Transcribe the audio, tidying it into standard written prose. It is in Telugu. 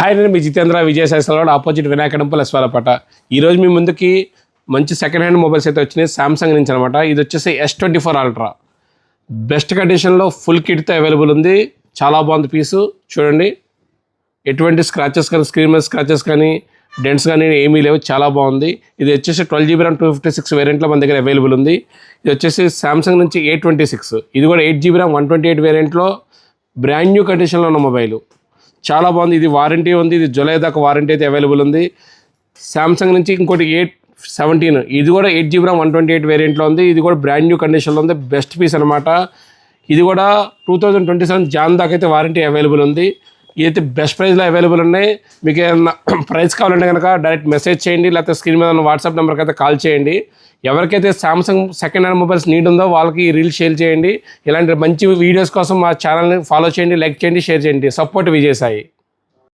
హాయ్, నేను మీ జితేంద్ర విజయసాయిలో ఆపోజిట్ వినాయక టెంపుల్ ఎస్వాలపేట. ఈరోజు మీ ముందుకి మంచి సెకండ్ హ్యాండ్ మొబైల్స్ అయితే వచ్చినాయి సామ్సంగ్ నుంచి అనమాట. ఇది వచ్చేసి S24 అల్ట్రా బెస్ట్ కండిషన్లో ఫుల్ కిట్తో అవైలబుల్ ఉంది. చాలా బాగుంది పీసు. చూడండి, ఎటువంటి స్క్రాచెస్ కానీ, స్క్రీన్ మీద స్క్రాచెస్ కానీ, డెంట్స్ కానీ ఏమీ లేవు. చాలా బాగుంది. ఇది వచ్చేసి 12GB RAM 256 వేరియంట్లో మన దగ్గర అవైలబుల్ ఉంది. ఇది వచ్చేసి సామ్సంగ్ నుంచి A26. ఇది కూడా 8GB RAM 128 వేరియంట్లో బ్రాండ్ న్యూ కండిషన్లో ఉన్న మొబైల్. చాలా బాగుంది. ఇది వారంటీ ఉంది. ఇది జూలై దాకా వారంటీ అయితే అవైలబుల్ ఉంది. సామ్సంగ్ నుంచి ఇంకోటి A17. ఇది కూడా 8GB RAM 128 వేరియంట్లో ఉంది. ఇది కూడా బ్రాండ్ న్యూ కండిషన్లో ఉంది. బెస్ట్ పీస్ అనమాట. ఇది కూడా 2027 జాన్ దాకా అయితే వారంటీ అవైలబుల్ ఉంది. ఇదైతే బెస్ట్ ప్రైస్లో అవైలబుల్ ఉన్నాయి. మీకు ఏమన్నా ప్రైస్ కావాలంటే కనుక డైరెక్ట్ మెసేజ్ చేయండి, లేకపోతే స్క్రీన్ మీద ఉన్న వాట్సాప్ నెంబర్కి అయితే కాల్ చేయండి. ఎవరికైతే Samsung second hand mobiles need ఉందో వాళ్ళకి రీల్స్ షేర్ చేయండి. ఇలాంటి మంచి వీడియోస్ కోసం మా ఛానల్ని ఫాలో చేయండి, లైక్ చేయండి, షేర్ చేయండి. సపోర్ట్ విజయసాయి.